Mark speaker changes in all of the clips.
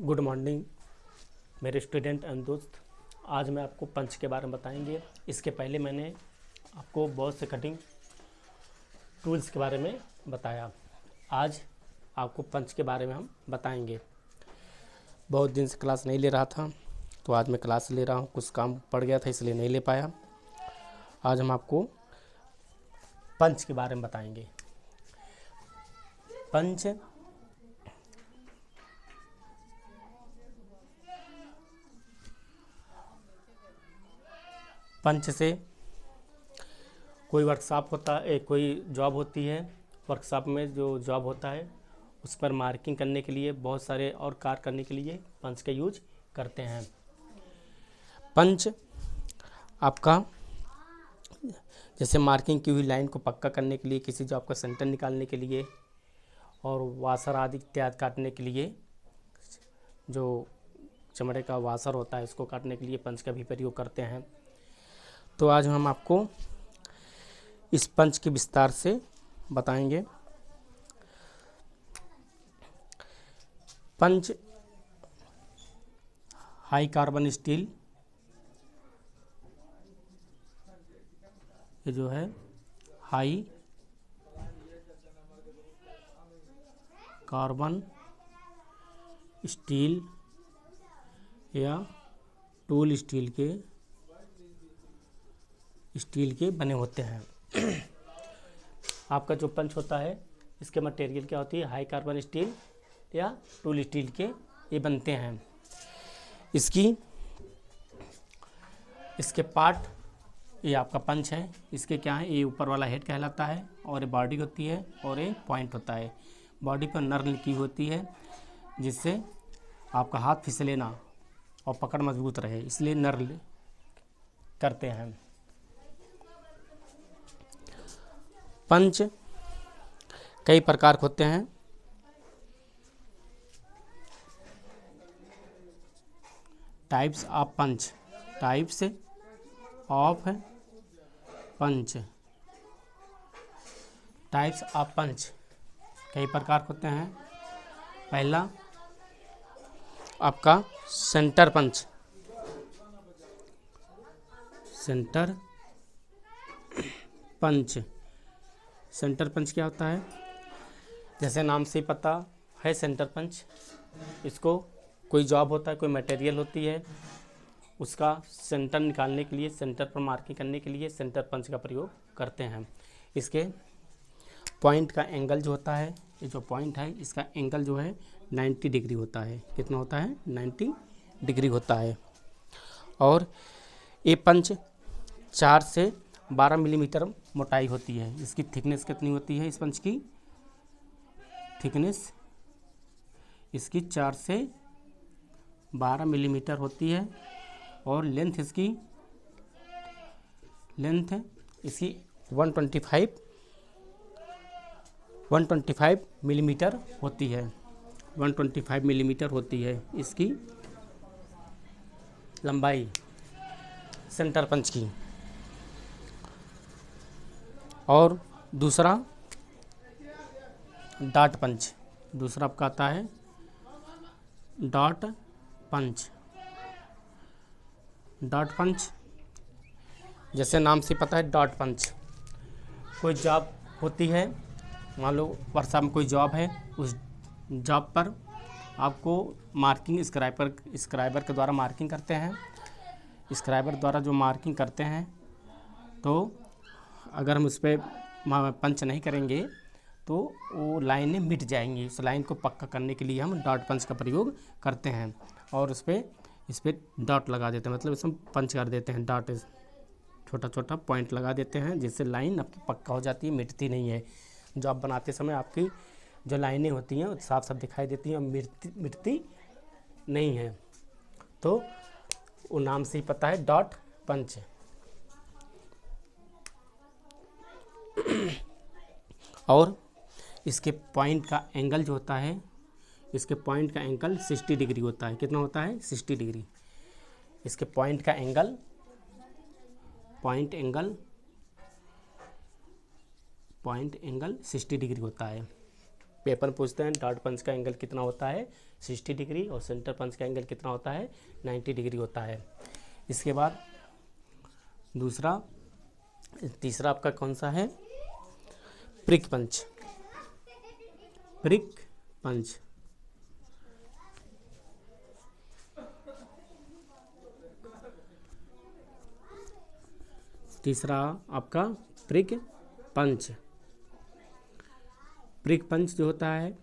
Speaker 1: Good morning मेरे student and दोस्त। आज मैं आपको पंच के बारे में बताएंगे। इसके पहले मैंने आपको बहुत से कटिंग टूल्स के बारे में बताया। आज आपको पंच के बारे में हम बताएंगे। बहुत दिन से क्लास नहीं ले रहा था, तो आज मैं क्लास ले रहा हूँ। कुछ काम पड़ गया था इसलिए नहीं ले पाया। आज हम आपको पंच के बारे में बताएंगे। पंच से कोई वर्कशॉप होता है, कोई जॉब होती है। वर्कशॉप में जो जॉब होता है उस पर मार्किंग करने के लिए, बहुत सारे और कार्य करने के लिए पंच का यूज करते हैं। पंच आपका जैसे मार्किंग की हुई लाइन को पक्का करने के लिए, किसी जॉब का सेंटर निकालने के लिए और वाशर आदि इत्यादि काटने के लिए, जो चमड़े का वाशर होता है उसको काटने के लिए पंच का भी प्रयोग करते हैं। तो आज हम आपको इस पंच के विस्तार से बताएंगे। पंच हाई कार्बन स्टील, ये जो है हाई कार्बन स्टील या टूल स्टील के बने होते हैं। आपका जो पंच होता है इसके मटेरियल क्या होती है? हाई कार्बन स्टील या टूल स्टील के ये बनते हैं। इसके पार्ट, ये आपका पंच है। इसके क्या है? ये ऊपर वाला हेड कहलाता है और ये बॉडी होती है और ये पॉइंट होता है। बॉडी पर नर लिखी होती है जिससे आपका हाथ फिसले ना और पकड़ मजबूत रहे, इसलिए नर करते हैं। पंच कई प्रकार के होते हैं। Types of punch, types of punch, types of punch कई प्रकार के होते हैं। पहला आपका centre punch. Centre punch, centre punch क्या होता है? जैसे नाम से ही पता है, सेंटर पंच, इसको कोई जॉब होता है, कोई मटेरियल होती है, उसका सेंटर निकालने के लिए, सेंटर पर मार्किंग करने के लिए सेंटर पंच का प्रयोग करते हैं। इसके पॉइंट का एंगल जो होता है, ये जो पॉइंट है इसका एंगल जो है 90 डिग्री होता है। कितना होता है? 90 डिग्री होता है। और ये पंच 4 से 12 मिलीमीटर मोटाई होती है। इसकी थिकनेस कितनी होती है? इस पंच की थिकनेस इसकी 4 से 12 मिलीमीटर होती है और लेंथ इसकी 125 मिलीमीटर होती है। 125 मिलीमीटर होती है इसकी लंबाई सेंटर पंच की। और दूसरा डॉट पंच, दूसरा आपका आता है डॉट पंच। डॉट पंच जैसे नाम से पता है, डॉट पंच कोई जॉब होती है, मान लो वर्षा में कोई जॉब है, उस जॉब पर आपको मार्किंग स्क्राइबर के द्वारा मार्किंग करते हैं। स्क्राइबर द्वारा जो मार्किंग करते हैं, तो अगर हम उस पर पंच नहीं करेंगे तो वो लाइनें मिट जाएंगी। उस लाइन को पक्का करने के लिए हम डॉट पंच का प्रयोग करते हैं और इस पर डॉट लगा देते हैं, मतलब इसमें पंच कर देते हैं। डॉट छोटा छोटा पॉइंट लगा देते हैं जिससे लाइन आपकी पक्का हो जाती है, मिटती नहीं है। जॉब बनाते समय आपकी जो लाइनें होती हैं साफ साफ दिखाई देती हैं और मिटती नहीं है। तो वो नाम से ही पता है, डॉट पंच। और इसके पॉइंट का एंगल जो होता है, इसके पॉइंट का एंगल 60 डिग्री होता है। कितना होता है? 60 डिग्री। इसके पॉइंट एंगल 60 डिग्री होता है। पेपर पूछते हैं डॉट पंच का एंगल कितना होता है 60 डिग्री और सेंटर पंच का एंगल कितना होता है 90 डिग्री होता है। इसके बाद तीसरा आपका कौन सा है, प्रिक पंच। प्रिक पंच तीसरा आपका प्रिक पंच। प्रिक पंच जो होता है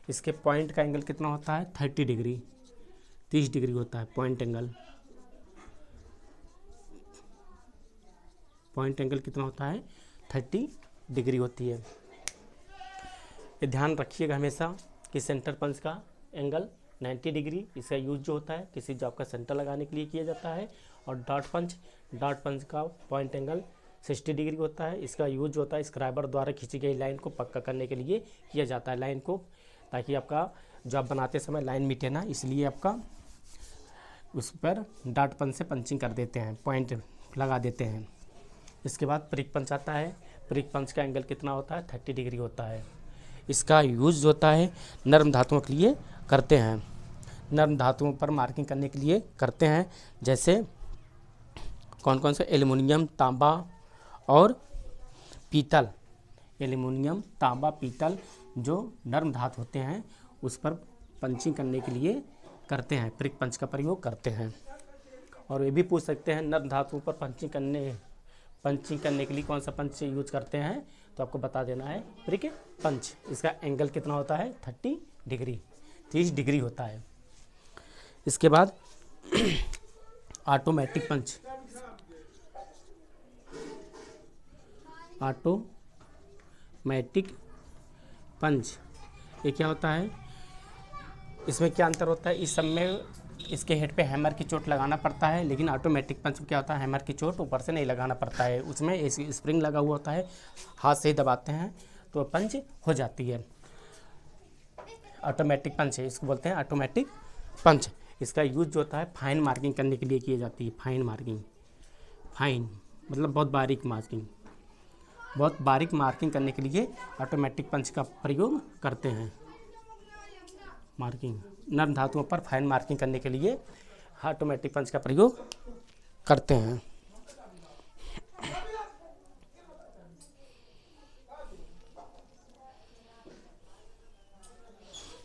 Speaker 1: इसके पॉइंट का एंगल कितना होता है 30 डिग्री 30 डिग्री होता है पॉइंट एंगल। पॉइंट एंगल कितना होता है 30 डिग्री होती है। ये ध्यान रखिएगा हमेशा कि सेंटर पंच का एंगल 90 डिग्री, इसका यूज जो होता है किसी जॉब का सेंटर लगाने के लिए किया जाता है। और डॉट पंच का पॉइंट एंगल 60 डिग्री होता है, इसका यूज जो होता है स्क्राइबर द्वारा खींची गई लाइन को पक्का करने के लिए किया जाता है, लाइन को, ताकि आपका जॉब बनाते समय लाइन मिटे ना, इसलिए आपका उस पर डॉट पंच से पंचिंग कर देते हैं, पॉइंट लगा देते हैं। इसके बाद प्रिक पंच आता है। प्रिक पंच का एंगल कितना होता है 30 डिग्री होता है। इसका यूज होता है नर्म धातुओं के लिए करते हैं, नर्म धातुओं पर मार्किंग करने के लिए करते हैं। जैसे कौन कौन से, एल्युमिनियम, तांबा और पीतल। एल्युमिनियम, तांबा, पीतल जो नर्म धातु होते हैं उस पर पंचिंग करने के लिए करते हैं, प्रिक पंच का प्रयोग करते हैं। और ये भी पूछ सकते हैं नर्म धातुओं पर पंचिंग करने के लिए कौन सा पंच यूज करते हैं, तो आपको बता देना है प्रिक पंच। इसका एंगल कितना होता है 30 डिग्री 30 डिग्री होता है। इसके बाद ऑटोमेटिक पंच। ऑटोमेटिक पंच ये क्या होता है, इसमें क्या अंतर होता है, इस सब में इसके हेड पे हैमर की चोट लगाना पड़ता है, लेकिन ऑटोमेटिक पंच में क्या होता है हैमर की चोट ऊपर से नहीं लगाना पड़ता है, उसमें स्प्रिंग लगा हुआ होता है, हाथ से ही दबाते हैं तो पंच हो जाती है। ऑटोमेटिक पंच है, इसको बोलते हैं ऑटोमेटिक पंच। इसका यूज जो होता है फाइन मार्किंग करने के लिए किया जाती है, फाइन मार्किंग। फाइन मतलब बहुत बारीक मार्किंग, बहुत बारीक मार्किंग करने के लिए ऑटोमेटिक पंच का प्रयोग करते हैं। मार्किंग नर्म धातुओं पर फाइन मार्किंग करने के लिए ऑटोमेटिक पंच का प्रयोग करते हैं।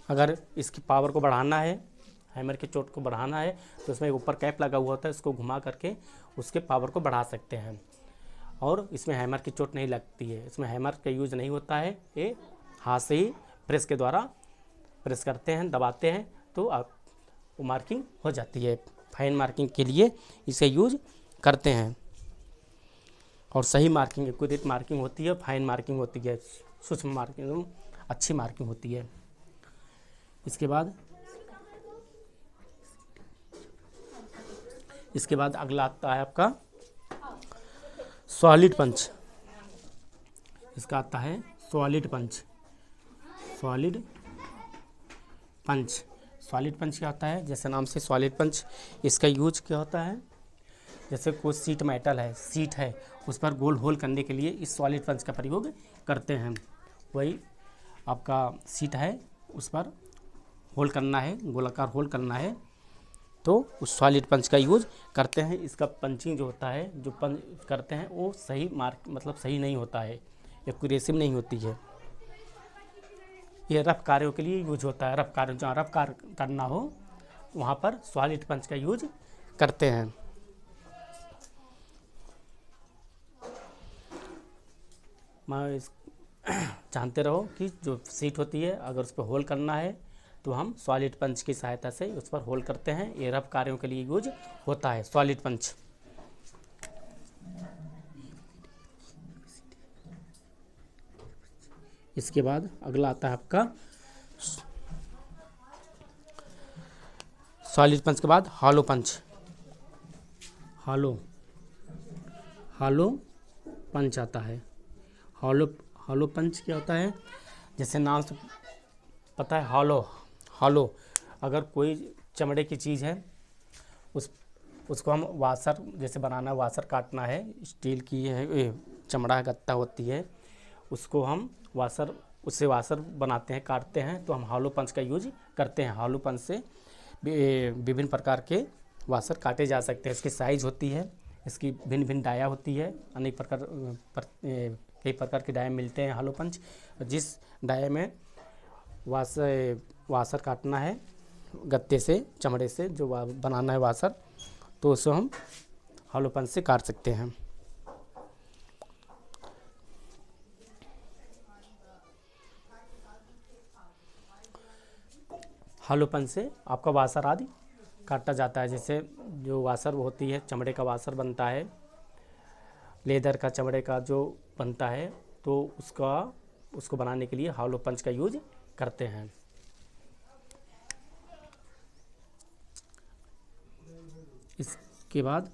Speaker 1: अगर इसकी पावर को बढ़ाना है, हैमर की चोट को बढ़ाना है, तो इसमें ऊपर कैप लगा हुआ होता है, इसको घुमा करके उसके पावर को बढ़ा सकते हैं। और इसमें हैमर की चोट नहीं लगती है, इसमें हैमर का यूज नहीं होता है, ये हाथ से ही प्रेस के द्वारा प्रेस करते हैं, दबाते हैं तो वो मार्किंग हो जाती है। फाइन मार्किंग के लिए इसे यूज करते हैं। और सही मार्किंग, एक्यूरेट मार्किंग होती है, फाइन मार्किंग होती है, सूक्ष्म मार्किंग, अच्छी मार्किंग होती है। इसके बाद अगला आता है आपका सॉलिड पंच। इसका आता है सॉलिड पंच। सॉलिड पंच क्या होता है, जैसे नाम से सॉलिड पंच, इसका यूज क्या होता है, जैसे कोई सीट मेटल है, सीट है, उस पर गोल होल करने के लिए इस सॉलिड पंच का प्रयोग करते हैं। वही आपका सीट है, उस पर होल करना है, गोलाकार होल करना है, तो उस सॉलिड पंच का यूज करते हैं। इसका पंचिंग जो होता है, जो पंच करते हैं वो सही मतलब सही नहीं होता है, एक्यूरेसी नहीं होती है। ये रफ कार्यों के लिए यूज होता है, रफ कार्य, जहाँ रफ कार्य करना हो वहाँ पर सॉलिड पंच का यूज करते हैं। जानते रहो कि जो सीट होती है अगर उस पर होल करना है तो हम सॉलिड पंच की सहायता से उस पर होल करते हैं। ये रफ कार्यों के लिए यूज होता है सॉलिड पंच। इसके बाद अगला आता है आपका सॉलिड पंच के बाद हॉलो पंच। हॉलो पंच आता है। हॉलो पंच क्या होता है, जैसे नाम से पता है हॉलो, अगर कोई चमड़े की चीज़ है उसको हम वाशर जैसे बनाना, वाशर काटना है, स्टील की है, चमड़ा गत्ता होती है, उसको हम वाशर उससे वाशर बनाते हैं, काटते हैं, तो हम हॉलो पंच का यूज करते हैं। हॉलो पंच से विभिन्न प्रकार के वाशर काटे जा सकते हैं। इसकी साइज होती है, इसकी भिन्न भिन्न डाया होती है, अनेक कई प्रकार के डाया मिलते हैं हॉलो पंच। जिस डाया में वाशर काटना है गत्ते से, चमड़े से जो बनाना है वाशर, तो उसे हम हॉलो पंच से काट सकते हैं। हॉलो पंच से आपका वाशर आदि काटा जाता है। जैसे जो वाशर होती है, चमड़े का वाशर बनता है, लेदर का, चमड़े का जो बनता है, तो उसको बनाने के लिए हॉलो पंच का यूज करते हैं। इसके बाद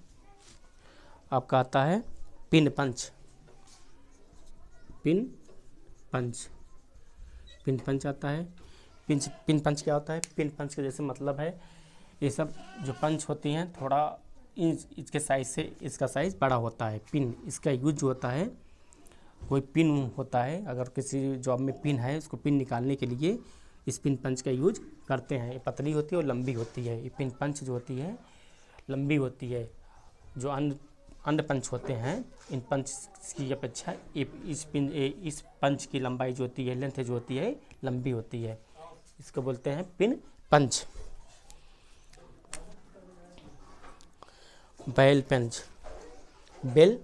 Speaker 1: आपका आता है पिन पंच। पिन पंच आता है। पिन पंच क्या होता है? पिन पंच के जैसे मतलब है, ये सब जो पंच होती हैं थोड़ा इसके साइज से इसका साइज़ बड़ा होता है। पिन, इसका यूज जो होता है, कोई पिन होता है, अगर किसी जॉब में पिन है, उसको पिन निकालने के लिए इस पिन पंच का यूज करते हैं। ये पतली होती है और लंबी होती है। ये पिन पंच जो होती है लंबी होती है। जो अन्य पंच होते हैं, इन पंच की अपेक्षा इस पंच की लंबाई जो होती है, लेंथ जो होती है, लंबी होती है। इसको बोलते हैं पिन पंच। बेल पंच, बेल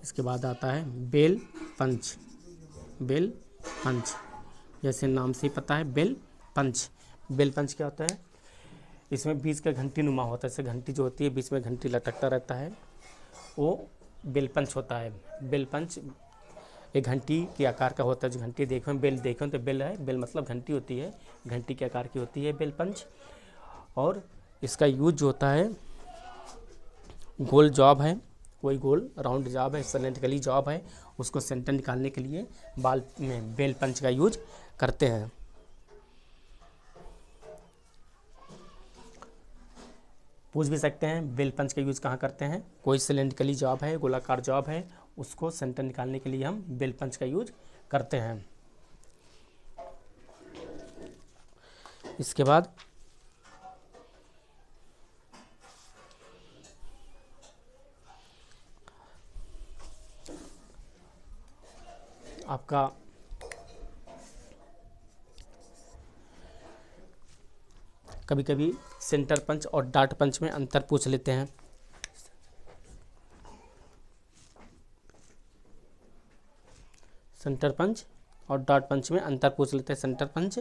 Speaker 1: इसके बाद आता है बेल पंच। बेल पंच जैसे नाम से ही पता है, बेल पंच। बेल पंच क्या होता है? इसमें बीच का घंटी नुमा होता है। जैसे घंटी जो होती है, बीच में घंटी लटकता रहता है, वो बेल पंच होता है। बेल पंच एक घंटी के आकार का होता है। जो घंटी देखो, बेल देखो तो बेल है, बेल मतलब घंटी होती है, घंटी के आकार की होती है बेल पंच। और इसका यूज जो होता है, गोल जॉब है, कोई गोल राउंड जॉब है, सिलेंड्रिकली जॉब है, उसको सेंटर निकालने के लिए बाल में बेल पंच का यूज करते हैं। पूछ भी सकते हैं बेल पंच का यूज कहाँ करते हैं? कोई सिलेंड्रिकली जॉब है, गोलाकार जॉब है, उसको सेंटर निकालने के लिए हम बेल पंच का यूज करते हैं। इसके बाद आपका कभी कभी सेंटर पंच और डार्ट पंच में अंतर पूछ लेते हैं। सेंटर पंच और डार्ट पंच में अंतर पूछ लेते हैं। सेंटर पंच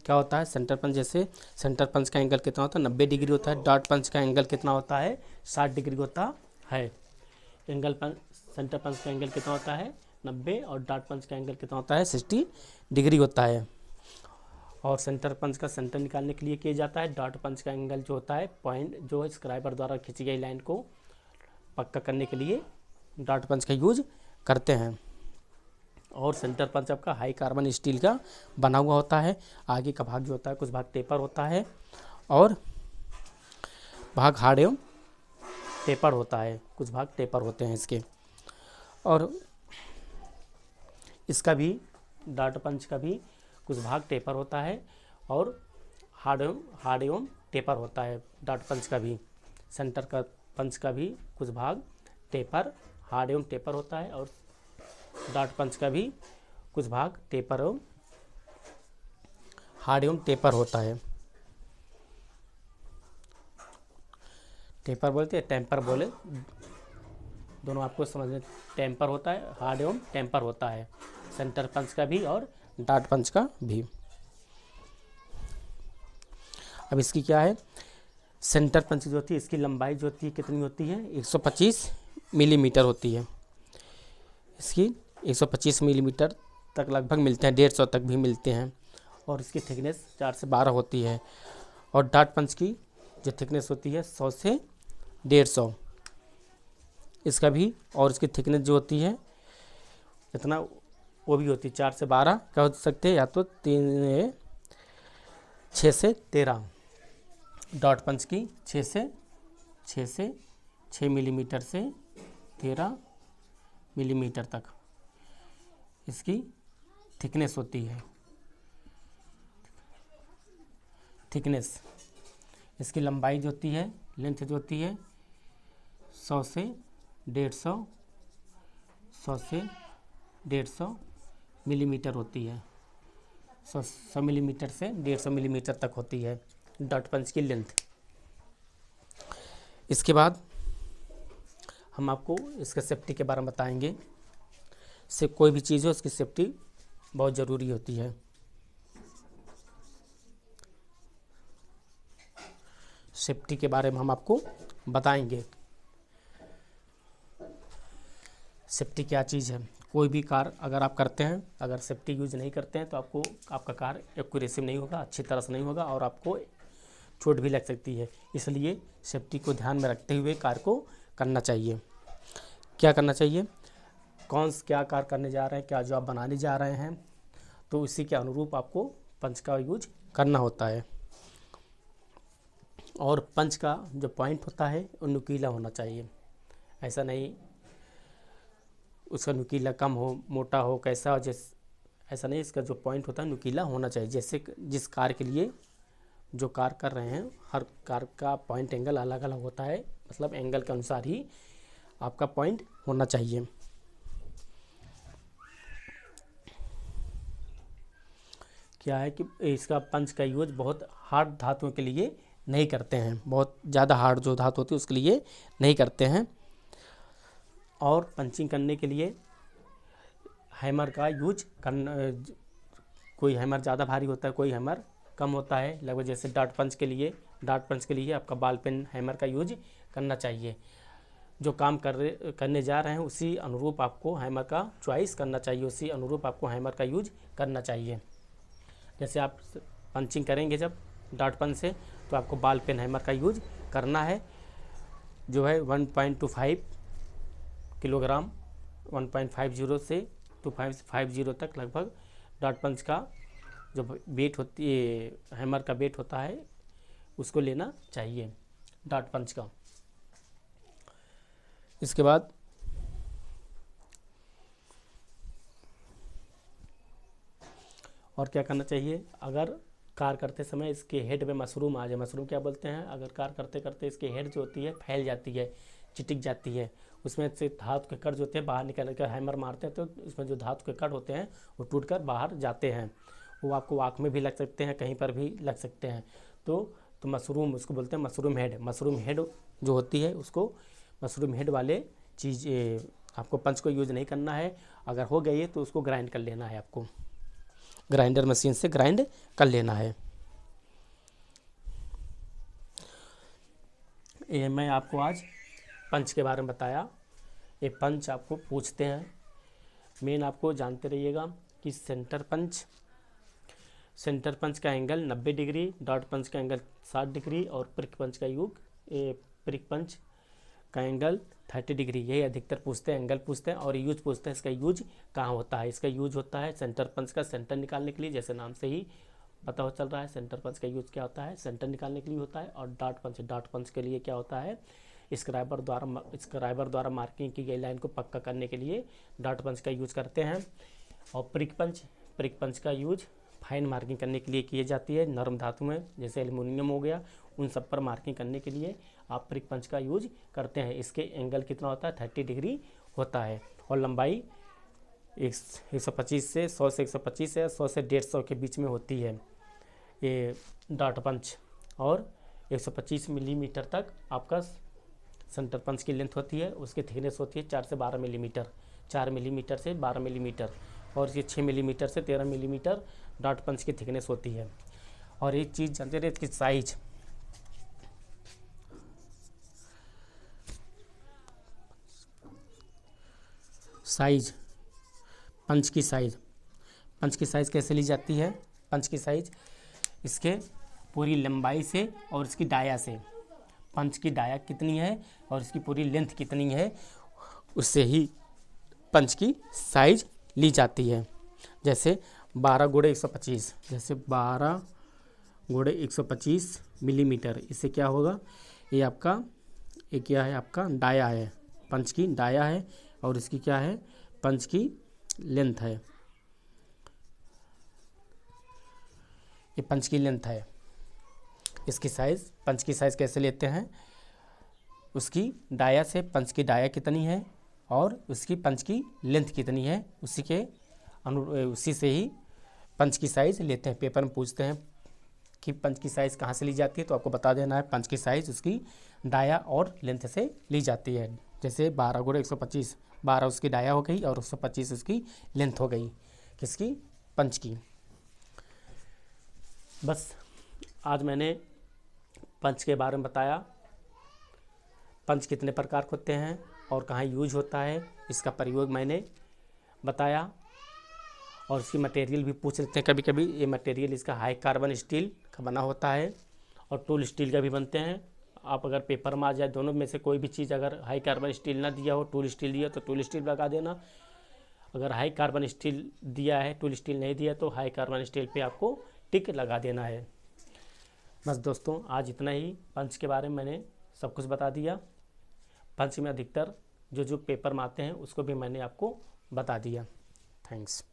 Speaker 1: क्या होता है? सेंटर पंच, जैसे सेंटर पंच का एंगल कितना होता है? 90 डिग्री होता है। डार्ट पंच का एंगल कितना होता है? 60 डिग्री होता है। सेंटर पंच का एंगल कितना होता है? 90, और डार्ट पंच का एंगल कितना होता है? 60 डिग्री होता है। और सेंटर पंच का सेंटर निकालने के लिए किया जाता है। डार्ट पंच का एंगल जो होता है, पॉइंट जो स्क्राइबर द्वारा खींची गई लाइन को पक्का करने के लिए डार्ट पंच का यूज करते हैं। और सेंटर पंच आपका हाई कार्बन स्टील का बना हुआ होता है। आगे का भाग जो होता है, कुछ भाग टेपर होता है और भाग हार्ड एवं टेपर होता है। कुछ भाग टेपर होते हैं इसके। और इसका भी, डार्ट पंच का भी कुछ भाग टेपर होता है और हार्ड एवं टेपर होता है। डार्ट पंच का भी, सेंटर का पंच का भी कुछ भाग टेपर, हार्ड एवं टेपर होता है। और डार्ट पंच का भी कुछ भाग टेपर एवं हार्ड एवं टेपर होता है। टेपर बोलते हैं, टेम्पर बोले, दोनों आपको समझने। टेम्पर होता है, हार्ड एवं टेम्पर होता है, सेंटर पंच का भी और डार्ट पंच का भी। अब इसकी क्या है? सेंटर पंच जो होती है, इसकी लंबाई जो होती है कितनी होती है? 125 मिलीमीटर होती है। इसकी 125 मिलीमीटर तक लगभग मिलते हैं, 150 तक भी मिलते हैं। और इसकी थिकनेस 4 से 12 होती है। और डार्ट पंच की जो थिकनेस होती है 100 से 150 इसका भी। और इसकी थिकनेस जो होती है इतना, वो भी होती है 4 से 12 क्या हो सकते हैं, या तो 6 से 13। डार्ट पंच की 6 से 6 मिलीमीटर से 13 मिलीमीटर तक इसकी थिकनेस होती है। थिकनेस, इसकी लंबाई जो होती है, लेंथ जो होती है 100 से 150, 100 से 150 मिलीमीटर होती है। 100 मिलीमीटर से 150 मिलीमीटर तक होती है डॉट पंच की लेंथ। इसके बाद हम आपको इसके सेफ्टी के बारे में बताएंगे। से कोई भी चीज़ हो उसकी सेफ्टी बहुत ज़रूरी होती है। सेफ्टी के बारे में हम आपको बताएंगे। सेफ्टी क्या चीज़ है। कोई भी कार अगर आप करते हैं, अगर सेफ्टी यूज़ नहीं करते हैं तो आपको आपका कार एक्यूरेसी नहीं होगा, अच्छी तरह से नहीं होगा और आपको चोट भी लग सकती है। इसलिए सेफ्टी को ध्यान में रखते हुए कार को करना चाहिए। क्या करना चाहिए, क्या कार करने जा रहे हैं, क्या जॉब बनाने जा रहे हैं, तो इसी के अनुरूप आपको पंच का यूज करना होता है। और पंच का जो पॉइंट होता है वो नुकीला होना चाहिए। ऐसा नहीं उसका नुकीला कम हो, मोटा हो, कैसा हो, ऐसा नहीं, इसका जो पॉइंट होता है नुकीला होना चाहिए। जैसे जिस कार के लिए जो कार कर रहे हैं, हर कार का पॉइंट एंगल अलग अलग होता है, मतलब एंगल के अनुसार ही आपका पॉइंट होना चाहिए। क्या है कि इसका पंच का यूज बहुत हार्ड धातुओं के लिए नहीं करते हैं, बहुत ज़्यादा हार्ड जो धातु होती है उसके लिए नहीं करते हैं। और पंचिंग करने के लिए हैमर का यूज करना, कोई हैमर ज़्यादा भारी होता है, कोई हैमर कम होता है। लगभग जैसे डार्ट पंच के लिए आपका बॉल पेन हैमर का यूज करना चाहिए। जो काम करने जा रहे हैं उसी अनुरूप आपको हैमर का चॉइस करना चाहिए, उसी अनुरूप आपको हैमर का यूज करना चाहिए। जैसे आप पंचिंग करेंगे जब डार्ट पंच से, तो आपको बॉल पेन हैमर का यूज करना है, जो है 1.25 किलोग्राम, 1.50 से 2.50 तक लगभग डार्ट पंच का जो वेट होती है, हैमर का वेट होता है, उसको लेना चाहिए डार्ट पंच का। इसके बाद और क्या करना चाहिए, अगर कार करते समय इसके हेड में मशरूम आ जाए, मशरूम क्या बोलते हैं, अगर कार करते करते इसकी हेड जो होती है फैल जाती है, चिटिक जाती है, उसमें से धातु के कट जो होते हैं बाहर निकल कर हैमर मारते हैं तो उसमें जो धातु के कट होते हैं वो टूटकर बाहर जाते हैं। वो आपको आँख में भी लग सकते हैं, कहीं पर भी लग सकते हैं। तो मशरूम, उसको बोलते हैं मशरूम हेड। मशरूम हेड जो होती है उसको, मशरूम हेड वाले चीज़ आपको पंच को यूज़ नहीं करना है। अगर हो गई है तो उसको ग्राइंड कर लेना है, आपको ग्राइंडर मशीन से ग्राइंड कर लेना है। ये मैं आपको आज पंच के बारे में बताया। ये पंच आपको पूछते हैं, मेन आपको जानते रहिएगा कि सेंटर पंच का एंगल 90 डिग्री, डॉट पंच का एंगल 60 डिग्री और प्रिक पंच का प्रिक पंच का एंगल 30 डिग्री। यही अधिकतर पूछते हैं, एंगल पूछते हैं और यूज पूछते हैं। इसका यूज कहाँ होता है, इसका यूज होता है सेंटर पंच का सेंटर निकालने के लिए, जैसे नाम से ही पता हो चल रहा है सेंटर पंच का यूज क्या होता है, सेंटर निकालने के लिए होता है। और डॉट पंच के लिए क्या होता है, स्क्राइबर द्वारा मार्किंग की गई लाइन को पक्का करने के लिए डॉट पंच का यूज करते हैं। और प्रिक पंच का यूज फाइन मार्किंग करने के लिए की जाती है, नरम धातु में जैसे एल्युमिनियम हो गया, उन सब पर मार्किंग करने के लिए आप प्रिक पंच का यूज करते हैं। इसके एंगल कितना होता है, 30 डिग्री होता है और लंबाई 125 से 100 से 125 है, 100 से 150 के बीच में होती है ये डॉट पंच। और 125 मिलीमीटर तक आपका सेंटर पंच की लेंथ होती है, उसकी थिकनेस होती है 4 से 12 मिलीमीटर, 4 मिलीमीटर से 12 मिलीमीटर। और ये 6 मिलीमीटर से 13 मिलीमीटर डॉट पंच की थिकनेस होती है। और एक चीज़ जानते रहे, इसकी साइज पंच की साइज़ कैसे ली जाती है, पंच की साइज़ इसके पूरी लंबाई से और इसकी डाया से, पंच की डाया कितनी है और इसकी पूरी लेंथ कितनी है, उससे ही पंच की साइज ली जाती है। जैसे 12 गुणे 125, जैसे 12 गुणे 125 मिलीमीटर, इससे क्या होगा, ये आपका ये क्या है आपका डाया है, पंच की डाया है, और इसकी क्या है पंच की लेंथ है। ये पंच की लेंथ है। इसकी साइज़, पंच की साइज़ कैसे लेते हैं, उसकी डाया से पंच की डाया कितनी है और उसकी पंच की लेंथ कितनी है, उसी से ही पंच की साइज़ लेते हैं। पेपर में पूछते हैं कि पंच की साइज़ कहाँ से ली जाती है, तो आपको बता देना है पंच की साइज़ उसकी डाया और लेंथ से ली जाती है। जैसे 12 गुणे 125, 12 उसकी डाया हो गई और 125 उसकी लेंथ हो गई, किसकी, पंच की। बस आज मैंने पंच के बारे में बताया, पंच कितने प्रकार के होते हैं और कहाँ यूज होता है, इसका प्रयोग मैंने बताया। और इसकी मटेरियल भी पूछ लेते हैं कभी कभी। ये मटेरियल इसका हाई कार्बन स्टील का बना होता है और टूल स्टील का भी बनते हैं। आप अगर पेपर में आ जाए दोनों में से कोई भी चीज़, अगर हाई कार्बन स्टील ना दिया हो, टूल स्टील दिया तो टूल स्टील लगा देना। अगर हाई कार्बन स्टील दिया है, टूल स्टील नहीं दिया तो हाई कार्बन स्टील पे आपको टिक लगा देना है। बस दोस्तों आज इतना ही, पंच के बारे में मैंने सब कुछ बता दिया। पंच में अधिकतर जो पेपर में आते हैं उसको भी मैंने आपको बता दिया। थैंक्स।